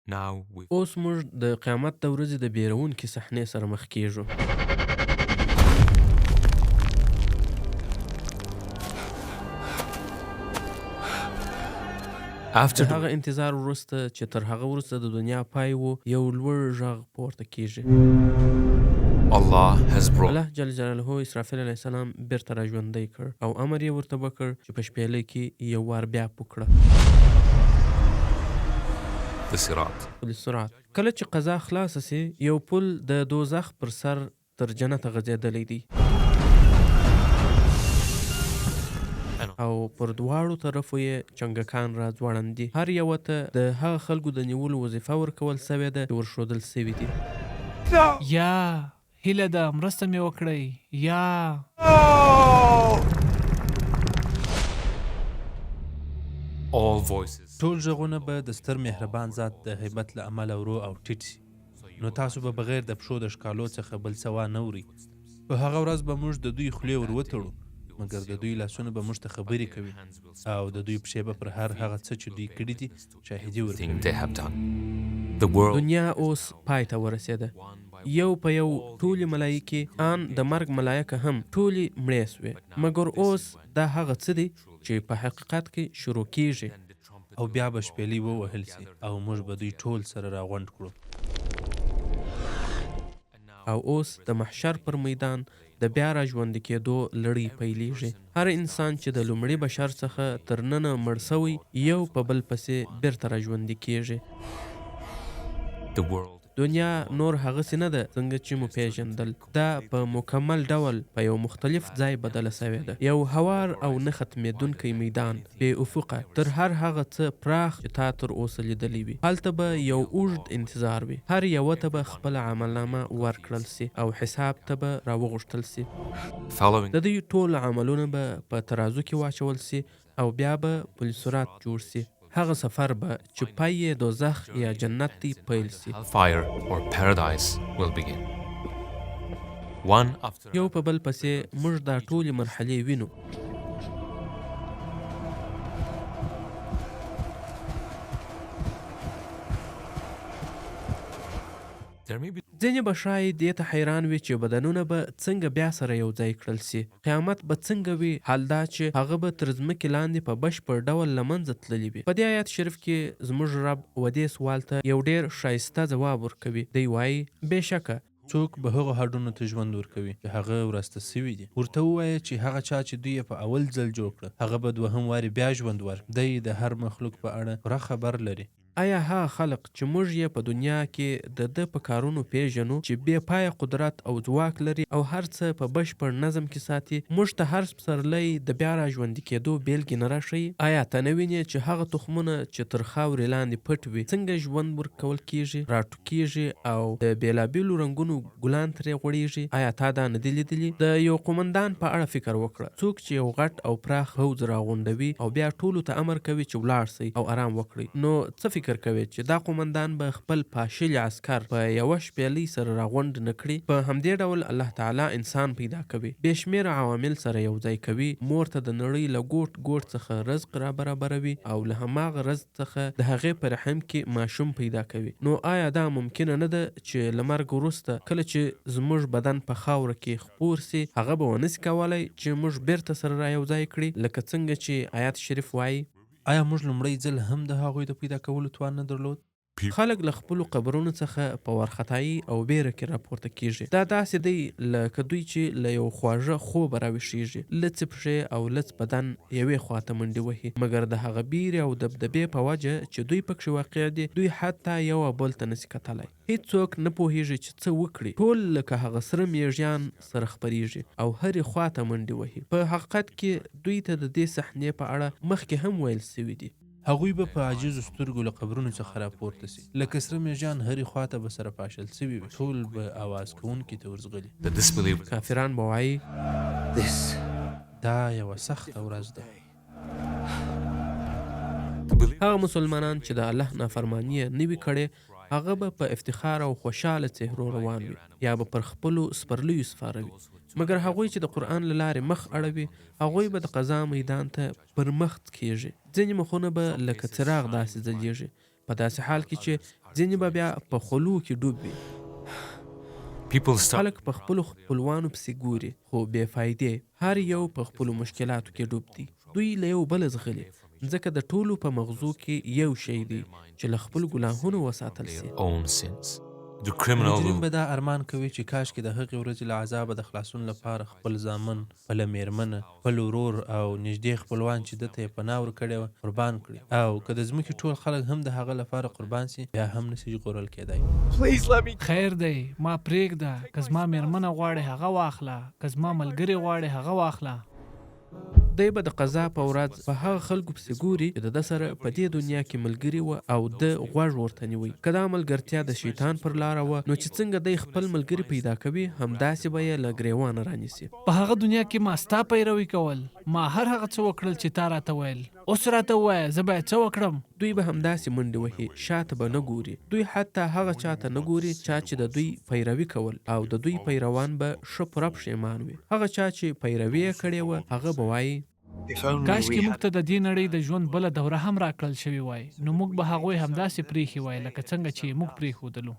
اوس موږ د قیامت د ورځې د بیرونکې صحنې سره مخ کیږو. د هغه انتظار وروسته چې تر هغه وروسته د دنیا پای و، یو لوړ غږ پورته کیږي. الله جل جلاله اسرافیل علیه السلام بیرته را ژوندی کړ او امر یې ورته وکړ چې په شپېلۍ کې یو وار بیا پوکړه. پل صراط. کله چې قضا خلاصه سي، یو پل د دوزخ پر سر تر جنته غځېدلی دی او پر دواړو طرفو یې چنګکان را ځوړند دي. هر یوه ته د هغه خلکو د نیولو وظیفه ورکول سوې ده چې ورښودل سوي دي. یا هیله ده مرسته مې وکړئ، یا ټول غږونه به د ستر مهربان ذات د هیبت له امله ورو او ټیټ سي، نو تاسو به بغیر د پښو د ښکالو څخه بل څه وانه اورئ. په هغه ورځ به موږ د دوی خولې ور وتړو، مګر د دوی لاسونه به موږ ته خبرې کوي او د دوی پښې به پر هر هغه څه چې دوی کړي دي شاهدي ورکوي. دنیا اوس پای ته ورسېده. یو په یو ټولې ملایکې آن د مرګ ملایکه هم ټولې مړې سوې، مګر اوس دا هغه څه دی چې په حقیقت کې شروع کیږي. او بیا به شپېلۍ ووهل سي او موږ به دوی ټول سره راغونډ کړو. او اوس د محشر پر میدان د بیا را ژوندي کېدو لړۍ پیلیږي. هر انسان چې د لومړي بشر څخه تر ننه مړ سوی، یو په بل پسې بیرته را ژوندي کېږي. دنیا نور هغسې نه ده څنګه چې مو پیژندل. دا په مکمل ډول په یو مختلف ځای بدله سوې ده. یو هوار او نه ختمېدونکی میدان، بې افقه، تر هر هغه څه پراخ چې تا تر اوسه لیدلی وي. هلته به یو اوږد انتظار وي. هر یوه ته به خپله عملنامه ورکړل سي او حساب ته به راوغوښتل سي. د دوی ټول عملونه به په ترازو کې واچول سي او بیا به پل صراط جوړ سي. هغه سفر به چې پای یې دوزخ یا جنت دی پیل سي. یو په بل پسې موږ دا ټولې مرحلې وینو. ځینې به شاید دې ته حیران وي چې بدنونه به څنګه بیا سره یو ځای کړل سي، قیامت به څنګه وي. حال دا چې هغه به تر ځمکې لاندې په بشپړ ډول له منځه تللي وي. په دې آیت شریف کې زموږ رب و دې سوال ته یو ډېر ښایسته ځواب ورکوي. دی وایي بېشکه څوک به هغو هډونو ته ژوند ورکوي چې هغه ورسته سوي دي. ورته ووایه چې هغه چا چې دوی په اول ځل جوړ کړه، هغه به دوهم وارې بیا ژوند ورکړي. دی د هر مخلوق په اړه پوره خبر لري. آیا هغه خلق چې موږ یې په دنیا کې د ده په کارونو پیژنو چې بې پایه قدرت او ځواک لري او هر څه په بشپړ نظم کې ساتي، موږ ته هر پسرلی د بیا را ژوندي کېدو بیلګې نه راښیي؟ آیا ته نه وینې چې هغه تخمونه چې تر خاورې لاندې پټ وي څنګه ژوند ورکول کیږي، راټوکیږي او د بېلابېلو رنګونو ګلان ترې غوړیږي؟ آیا تا دا نه دي لیدلي؟ د یو قومندان په اړه فکر وکړه، څوک چې یو غټ او پراخ حوض راغونډوي او بیا ټولو ته امر کوي چې ولاړ سئ او آرام وکړئ. نو څه فکر کوي چې دا قومندان به خپل پاشلي عسکر په یوه شپېلۍ سره راغونډ نه کړي؟ په همدې ډول الله تعالی انسان پیدا کوي، بې شمېره عوامل سره یو ځای کوي، مور ته د نړۍ له ګوټ ګوټ څخه رزق را برابروي او له هماغه رزق څخه د هغې په رحم کې ماشوم پیدا کوي. نو آیا دا ممکنه نه ده چې له مرګ وروسته کله چې زموږ بدن په خاوره کې خپور سي، هغه به ونسي کولی چې موږ بیرته سره را یو ځای کړي لکه څنګه چې آیت شریف وایي؟ آیا موږ لومړی ځل هم د هغوی د پیدا کولو توان نه درلود؟ خلک له خپلو قبرونو څخه په وارخطایي او بیره کې راپورته کیږي. دا داسې دی لکه دوی چې له یو خواږه خوبه راویښیږي، لڅې پښې او لڅ بدن یوې خواته منډې وهي، مګر د هغه بیرې او دبدبې په وجه چې دوی پکښې واقع دي، دوی حتی یو بل ته نسي کتلی. هیڅوک نه پوهیږي چې څه وکړي. ټول لکه هغه سره میږیان سره خپریږي او هرې خواته منډې وهي. په حقیقت کې دوی ته د دې صحنې په اړه مخکې هم ویل سوي دي. هغوی به په عاجزو سترګو له قبرونو څخه راپورته سي، لکه سره میږیان هرې خواته به سره پاشل سوي وي. ټول به اواز کوونکي ته ورځغلي. کافران به وایي دا یوه سخته ورځ ده. هغه مسلمانان چې د الله نافرماني یې نه وي کړې، هغه به په افتخار او خوشحاله څهرو روان وي، یا به پر خپلو سپرلیو سپاره وي. مګر هغوی چې د قرآن له لارې مخ اړوي، هغوی به د قضا میدان ته پر مخ کیږي. ځینې مخونه به لکه څراغ داسې ځلیږي، په داسې حال کې چې ځینې به بیا په خلو کې ډوب وي. خلک په خپلو خپلوانو پسې ګوري خو بې فایدې، هر یو په خپلو مشکلاتو کې ډوب دي. دوی له یو بل زغلي، ځکه د ټولو په مغزو کې یو شی دی چې له خپلو ګناهونو وساتل سي. مجرم به دا ارمان کوي چې کاش کې د هغې ورځې له عذابه د خلاصون لپاره خپل زامن، خپله میرمنه، خپل ورور او نږدې خپلوان چې ده ته یې پناه ورکړې وه قربان کړي، او که د ځمکې ټول خلک هم د هغه لپاره قربان سي بیا هم نسي ژغورل کېدی. خیر دی، ما پرېږده. که زما میرمنه غواړې هغه واخله، که زما ملګري غواړې هغه واخله. دی به د قضا په ورځ په هغه خلکو پسې ګوري چې د ده سره په دې دنیا کې ملګري وه او د غوږ ورته نیوی. که دا ملګرتیا د شیطان پر لاره وه، نو چې څنګه دی خپل ملګري پیدا کوي، همداسې به یې له ګریوانه رانیسي. په هغه دنیا کې ما ستا پیروي کول، ما هر هغه څه وکړل چې تا راته ویل. اوس راته ووایه زه باید څه وکړم؟ دوی به همداسې منډې وهي، شاته به نه ګوري. دوی حتی هغه چاته نه ګوري چا چې د دوی پیروي کول، او د دوی پیروان به ښه پوره پښیمان وي. هغه چا چې پیروي یې کړې وه، هغه به وایي کاشکې موږ ته د دې نړۍ د ژوند بله دوره هم راکړل شوې وای، نو موږ به هغوی همداسې پرېښي وای لکه څنګه چې موږ پرېښودلو.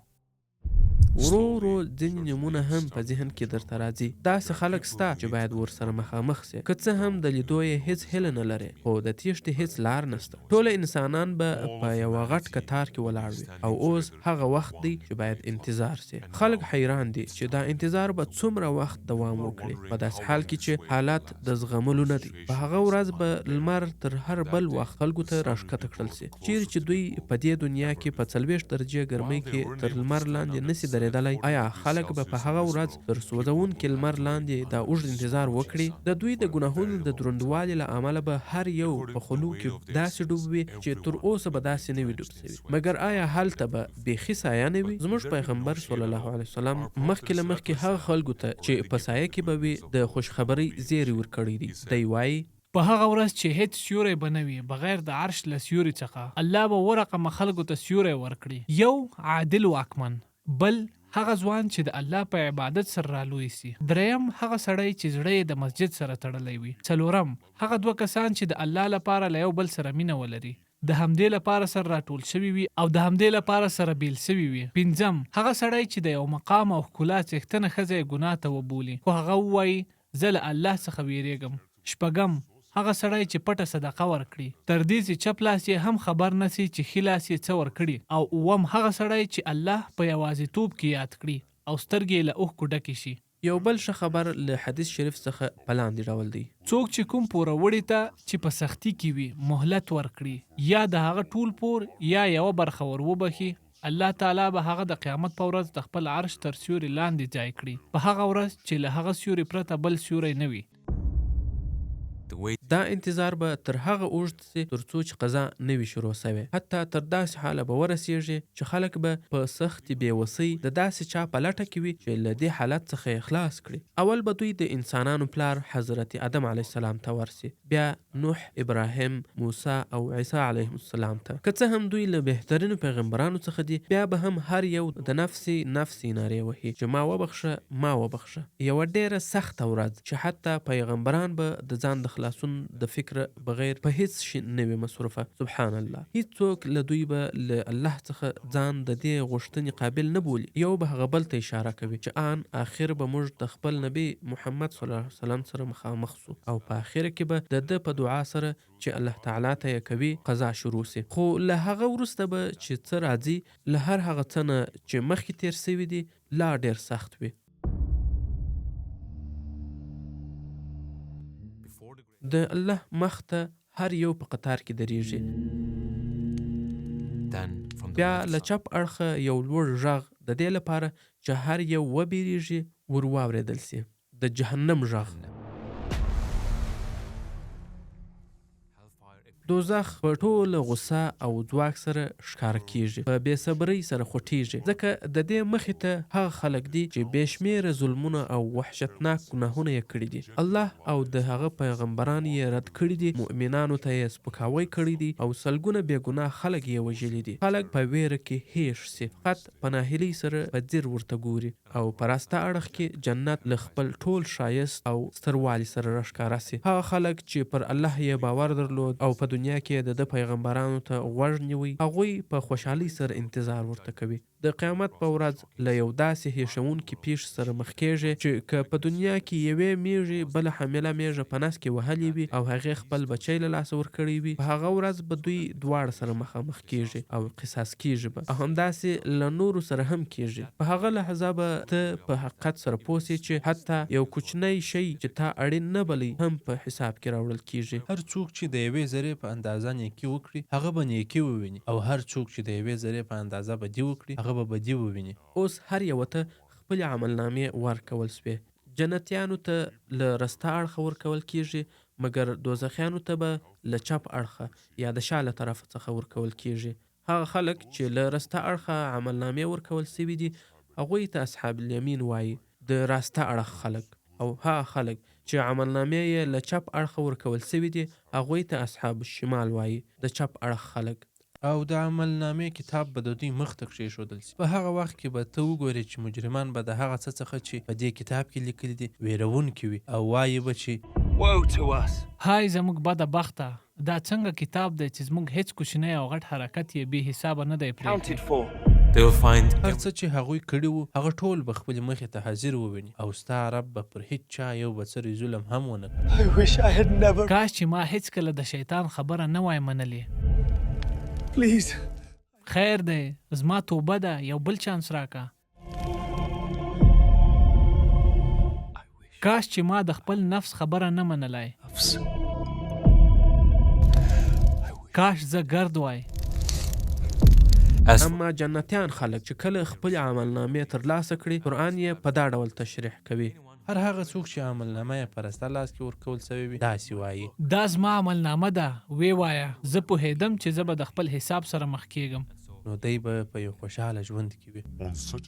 ورو ورو ځینې نومونه هم په ذهن کې درته راځي. داسې خلک سته چې باید ورسره مخامخ سي، که څه هم د لیدو یې هیڅ هیله نه لري، خو د تیښتې هیڅ لار نشته. ټول انسانان به په یوه غټ کتار کې ولاړ وي، او اوس هغه وخت دی چې باید انتظار سي. خلک حیران دي چې دا انتظار به څومره وخت دوام وکړي، په داسې حال کې چې حالات د زغملو نه دي. په هغه ورځ به لمر تر هر بل وخت خلکو ته راښکته کړل سي. چیرې چې دوی په دې دنیا کې په 40 درجې ګرمۍ کې تر لمر لاندې نسي درېدلی، آیا خلک به په هغه ورځ تر سوځونکي لمر لاندې دا اوږد انتظار وکړي؟ د دوی د ګناهونو د دروندوالي له امله به هر یو په خلو کې داسې ډوب وي چې تر اوسه به داسې نه وي ډوب سوي. مګر آیا هلته به بیخي سایه نه وي؟ زموږ پیغمبر صلی الله علیه وسلم مخکې له مخکې هغه خلکو ته چې په سایه کې به وي د خوشخبرۍ زیری ورکړی دی. دی وایي په هغه ورځ چې هیڅ سیوری به نه وي بغیر د عرش له سیوري څخه، الله به ورقمه خلکو ته سیوری ورکړي. یو عادل واکمن، بل هغه ځوان چې د الله په عبادت سره رالوی سي، دریم هغه سړی چې زړه یې د مسجد سره تړلی وي، څلورم هغه 2 کسان چې د الله لپاره له یو بل سره مینه ولري، د همدې لپاره سره راټول شوي وي او د همدې لپاره سره بیل شوي وي، پنځم هغه سړی چې د یو مقام او ښکلا څښتنه ښځه یې ګناه ته وبولي خو هغه ووایي زه له الله څخه ویریږم، شپږم هغه سړی چې پټه صدقه ورکړي تر دې چې چپ لاس یې هم خبر نسی چې ښي لاس یې څه ورکړي، او اووم هغه سړی چې الله په یوازیتوب کې یاد کړي او سترګې یې له اوښکو ډکې شي. یو بل ښه خبر له حدیث شریف څخه په لاندې ډول دی: څوک چې کوم پوروړي ته چې په سختي کې وي مهلت ورکړي، یا د هغه ټول پور یا یوه برخه ور وبخي، الله تعالی به هغه د قیامت په ورځ د خپل عرش تر سیوري لاندې ځای کړي، په هغه ورځ چې له هغه سیوري پرته بل سیوری نه وي. دا انتظار به تر هغه اوږد سي تر څو چې قضا نه وي شروع سوې. حتی تر داسې حاله به ورسیږي چې خلک به په سختې بېوسۍ د داسې چا په لټه کې وي چې له دې حالت څخه یې خلاص کړي. اول به دوی د انسانانو پلار حضرت آدم علیه السلام ته ورسي، بیا نوح، ابراهیم، موسی او عیسی علیهم السلام ته. که څه هم دوی له بهترینو پیغمبرانو څخه دي، بیا به هم هر یو د نفسي نارې وهي چې ما وبخښه ما وبخښه. یوه ډیره سخته ورځ چې حتی پیغمبران به د ځان د خلاصون د فکر بغیر په هیڅ شي نه وي مصروفه. سبحان الله، هیڅوک له دوی به له الله څخه ځان د دې غوښتنې قابل نه بولي. یو به هغه بل ته اشاره کوي چې آن آخر به موږ د خپل نبی محمد صلی الله علیه وسلم سره مخامخ سو، او په آخر کې به د ده په دعا سره چې الله تعالی ته یې کوي قضا شروع سي. خو له هغه وروسته به چې څه راځي له هر هغه څه نه چې مخکې تیر سوي دي لا ډیر سخت وي. د الله مخ ته هر یو په قطار کې دریږي، بیا له چپ اړخه یو لوړ غږ د دې لپاره چې هر یو وبیریږي ور واورېدل سي، د جهنم غږ. دوزخ په ټوله غصه او ځواک سره ښکاره کیږي، په بې صبرۍ سره خوټیږي، ځکه د دې مخې ته هغه خلک دي چې بې شمېره ظلمونه او وحشتناک ګناهونه یې کړي دي. الله او د هغه پیغمبران یې رد کړي دي، مؤمنانو ته یې سپکاوی کړی دی او سلګونه بې ګناه خلک یې وژلي دي. خلک په ویره کې هېښ سي، فقط په ناهیلۍ سره په ځیر ورته ګوري، او په راسته اړخ کې جنت له خپل ټول ښایست او ستروالي سره راښکاره سي. هغه خلک چې پر الله یې باور درلود او په دنیا کې د پیغمبرانو ته غوږ نیوي هغوی په خوشحالۍ سره انتظار ورته کوي. د قیامت په ورځ له یو داسې هیښوونکي پیښې سره مخ کېږي چې که په دنیا کې یوې میږې بله حامله میږه په نس کې وهلې وي او هغې خپل بچی له لاسه ورکړی وي، په هغه ورځ به دوی دواړه سره مخامخ کېږي او قصاص کېږي به، او همداسې له نورو سره هم کېږي. په هغه لحظه به ته په حقیقت سره پوه سې چې حتی یو کوچنی شی چې تا اړین نه بلی هم په حساب کې راوړل کېږي. هر څوک چې د یوې ذرې په اندازه نیکي وکړي هغه به نیکي وویني، او هر څوک چې د یوې ذرې په اندازه بدي وکړي هغه به بدي وویني. اوس هر یوه ته خپلې عملنامې ورکول سوې. جنتیانو ته له رسته اړخه ورکول کېږي، مګر دوزخیانو ته به له چپ اړخه یا د شا له طرفه څخه ورکول کېږي. هغه خلک چې له رسته اړخه عملنامې ورکول سوي دي هغوی ته اصحاب الیمین وایي، د راسته اړخ خلک، او هغه خلک چې عملنامې یې له چپ اړخه ورکول سوي دي هغوی ته اصحاب الشمال وایي، د چپ اړخ خلک. او د عملنامې کتاب به د دوی مخ ته کښېښودل سي. په هغه وخت کې به ته وګورې چې مجرمان به د هغه څه څخه چې په دې کتاب کې لیکلي دي ویرونکي وي، او وایي به چې هاي زموږ بده بخته، دا څنګه کتاب دی چې زموږ هیڅ کوچنی او غټ حرکت یې بې حسابه نه دی پرېږدي. هر څه چې هغوی کړي وو هغه ټول به خپلې مخې ته حاضر وویني، او ستا رب به پر هیڅ چا یو بڅری ظلم هم ونه کړي. کاش چې ما هیڅکله د شیطان خبره نه وای منلې. خیر دی، زما توبه ده، یو بل چانس راکا. کاش چې ما د خپل نفس خبره نه منلای. کاش زه ګرد وای. اما جنتیان خلک چې کله خپل عملنامې ترلاسه کړي قرآن یې په دا ډول تشریح کوي. هر هغه څوک چې عملنامه یې په رسته لاس کې ورکول سوی وي داسې وایي، دا زما عملنامه ده، وی وایه. زه پوهېدم چې زه به د خپل حساب سره مخ کېږم. نو دی به په یو خوشحاله ژوند کې وي.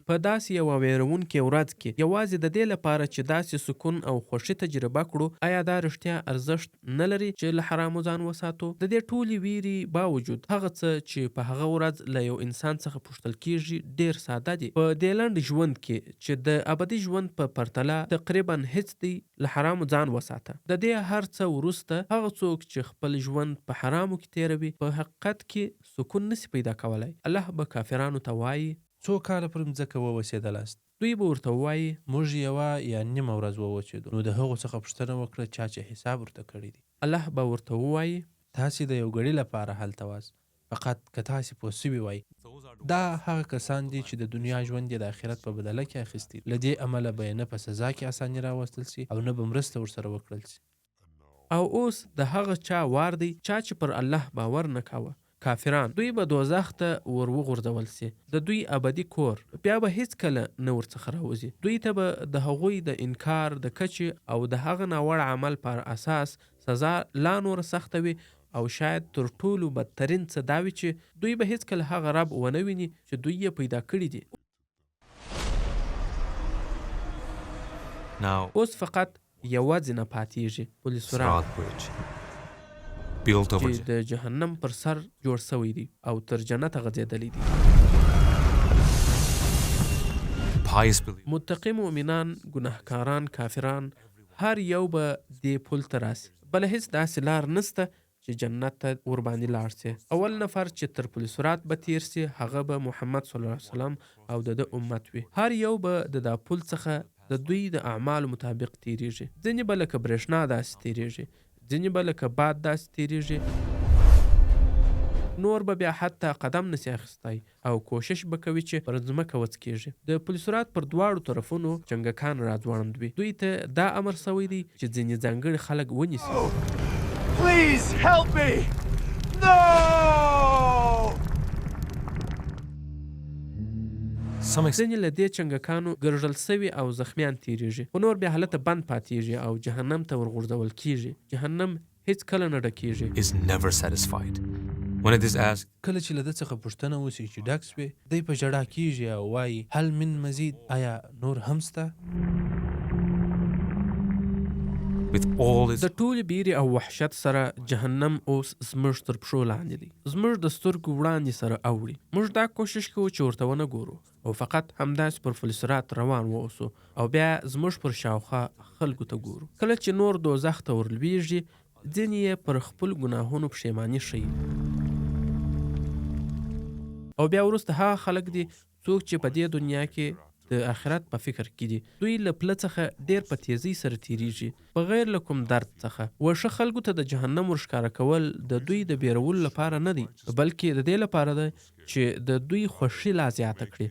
په داسې یوه ویرونکې ورځ کې یوازې د دې لپاره چې داسې سکون او خوښي تجربه کړو، آیا دا رښتیا ارزښت نه لري چې له حرامو ځان وساتو؟ د دې ټولې ویرې باوجود هغه څه چې په هغه ورځ له یو انسان څخه پوښتل کېږي ډېر ساده دي. په دې لنډ ژوند کې چې د ابدي ژوند په پرتله تقریبا هیڅ دی، له حرامو ځان وساته. د دې هر څه وروسته هغه څوک چې خپل ژوند په حرامو کې تیروي په حقیقت کې سکون نسی پیدا کولای. الله به کافرانو ته وایي څو کاله پر مځکه ووسېدلاست؟ دوی به ورته وایي موږ یوه یا نیمه ورځ ووچېدو. نو د هغو څخه پوښتنه وکړه چا چې حساب ورته کړی دی. الله به ورته ووایي تاسې د یو ګړي لپاره هلته واست، فقط که تاسې پوه سوي وای. دا هغه کسان دي چې د دنیا ژوند یې د آخرت په بدله کې اخیستی. له دې امله به یې نه په سزا کې اساني راوستل سي او نه به مرسته ورسره وکړل سي. او اوس د هغه چا وار دی چا چې پر الله باور نه کاوه. کافران دوی به دوزخ ته ور وغورځول سي، د دوی ابدي کور بیا به هیڅ کله نه ورڅخه راوځي. دوی ته به د هغوی د انکار د کچې او د هغه ناوړه عمل پر اساس سزا لا نور سخته وي، او شاید تر ټولو بدترین څه دا وي چې دوی به هیڅ کله هغه رب ونه ویني چې دوی یې پیدا کړي دي. اوس فقط یوازې نه پاتېږي پل صراط چې د جهنم پر سر جوړ سوی دی او تر جنته غځېدلی دی. متقی مؤمنان، ګناهکاران، کافران هر یو به دې پل ته راسي، بله هیڅ داسې لار نسته چې جنت ته ورباندې لاړ سي. اول نفر چې تر پل صراط به تیر سي هغه به محمد صلی الله علیه وسلم او د امت وي. هر یو به د دا پل څخه د دوی د اعمالو مطابق تیریږي. ځینې به لکه برېښنا داسې تیریږي، ځینې به لکه باد داسې تیریږي، نور به بیا حتی قدم نسی اخیستی او کوشش به کوي چې پر ځمکه وڅکیږي. د پل صراط پر دواړو طرفونو جنګکان راځوړند وي. دوی ته دا امر سوی دی چې ځینې ځانګړي خلک ونیسي. Please help me! No! ځینې له دې چنګکانو ګرژل سوي او زخمیان تیریږي، خو نور بیا هلته بند پاتیږي او جهنم ته ورغورځول کیږي. جهنم هیڅ کله نه ډکیږي. کله چې له ده څخه پوښتنه وسي چې ډک سوې، دی په ژړا کیږي او وایي هل من مزید، آیا نور هم سته؟ د ټولې بیرې او وحشت سره جهنم اوس زموږ تر پښو لاندې دی، زموږ د سترګو وړاندې سره اوړي. موږ دا کوشش کوو چې ورته ونه ګورو او فقط همداسې پر پل صراط روان واوسو او بیا زموږ پر شاوخوا خلکو ته ګورو. کله چې نور دوزخ ته ورلویږي ځینې یې پر خپل ګناهونو پښیماني ښیي. او بیا وروسته هغه خلک دي څوک چې په دې دنیا کې د آخرت په فکر کې دي. دوی له پله څخه ډیر په تیزۍ سره تیریږي بغیر له کوم درد څخه. وښه خلکو ته د جهنم ورښکاره کول د دوی د بیرولو لپاره نه دی، بلکې د دې لپاره ده چې د دوی خوښي لا زیاته کړي.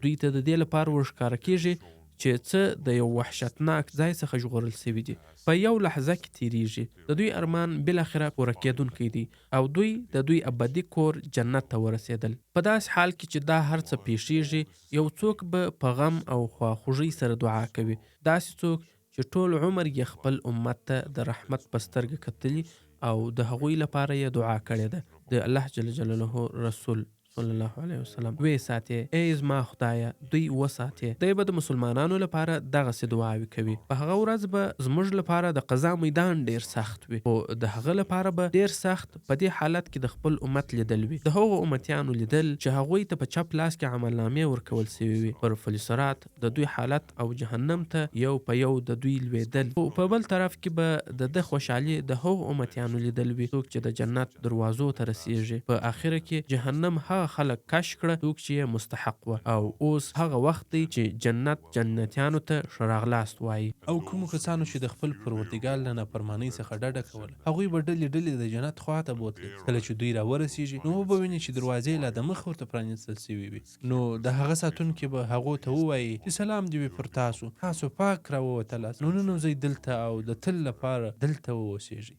دوی ته د دې لپاره ورښکاره کیږي چې څه د یو وحشتناک ځای څخه ژغورل سوي دي. په یو لحظه کې تیریږي. د دوی ارمان بالاخره پوره کېدونکی دی او دوی د دوی ابدي کور جنت ته ورسېدل. په داسې حال کې چې دا هر څه پیښیږي، یو څوک به په غم او خواخوږۍ سره دعا کوي. داسې څوک چې ټول عمر یې خپل امت ته د رحمت په سترګه کتلي او د هغوی لپاره یې دعا کړې ده. د الله جل جلاله رسول صلی الله علیه وسلم وی ساتي، ای زما خدایه دوی وساتي. دوی به د مسلمانانو لپاره دغسې دعاوې کوي. په هغه ورځ به زموږ لپاره د قضا میدان ډیر سخت وي، خو د هغه لپاره به ډیر سخت په دې حالت کې د خپل امت لیدل وي. د هغو امتیانو لیدل چې هغوی ته په چپ لاس کې عملنامې ورکول سوي وي. پر فلسرات د دوی حالت او جهنم ته یو په یو د دوی لویدل. خو په بل طرف کې به د خوشحالي د هغو امتیانو لیدل وي څوک چې د جنت دروازو ته رسیږي. په آخره کې جهنم هغه خلک کش کړه څوک چې مستحق و، او اوس هغه وخت دی چې جنت جنتیانو ته ښه راغلاست وایي. او کومو کسانو چې د خپل پروردګار له نافرمانۍ څخه ډډه کوله، هغوی به ډلې ډلې د جنت خواته بوتلې. کله چې دوی راورسیږي نو وبه ویني چې دروازې لا د مخ ورته پرانیستل سوي وي. نو د هغه ساتونکي به هغو ته ووایي چې سلام دې وي پر تاسو، تاسو پاک راووتلاست، نو ننوځئ دلته او د تل لپاره دلته واوسیږئ.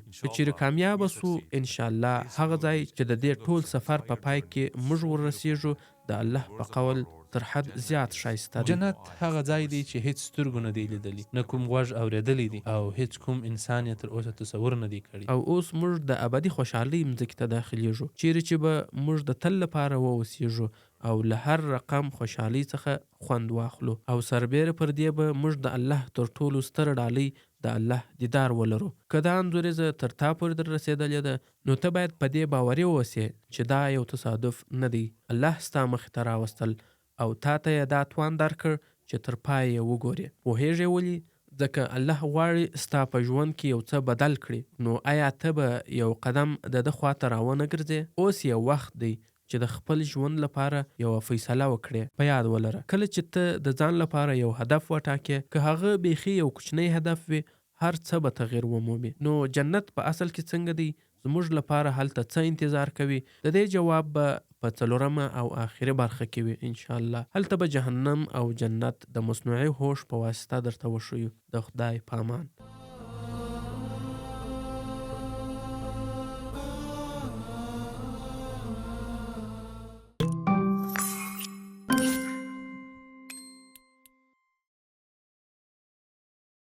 که چیرې کامیابه سو انشاءالله هغه ځای چې د دې ټول سفر په پای کې موږ ورسیږو د الله په قول تر حد زیات ښایسته دی. جنت هغه ځای دی چې هیڅ سترګو نه دی لیدلی، نه کوم غوږ اورېدلی دی، او هیڅ کوم انسان یې تر اوسه تصور نه دی کړی. او اوس موږ د ابدي خوشحالۍ مځکې ته داخلیږو چیرې چې به موږ د تل لپاره واوسیږو او له هر رقم خوشحالۍ څخه خوند واخلو. او سربیره پر دې به موږ د الله تر ټولو ستره ډالۍ د الله دیدار ولرو. که دا انځوریزه تر تا پورې در رسېدلې ده نو ته باید په دې باوري واوسې چې دا یو تصادف نه دی. الله ستا مخې ته راوستل او تا ته یې دا توان درکړ چې تر پایه یې وګورې. پوهېږې ولې؟ ځکه الله غواړي ستا په ژوند کې یو څه بدل کړي. نو آیا ته به یو قدم د ده خواته راونه ګرځې؟ اوس یو وخت دی چې د خپل ژوند لپاره یوه فیصله وکړې. په یاد ولره کله چې ته د ځان لپاره یو هدف وټاکې، که هغه بیخي یو کوچنی هدف وي، هر څه به تغیر ومومي. نو جنت په اصل کې څنګه دی؟ زموږ لپاره هلته څه انتظار کوي؟ د دې جواب به په 4مه او آخري برخه کې وي انشاءالله. هلته به جهنم او جنت د مصنوعي هوش په واسطه درته وښیو. د خدای په امان.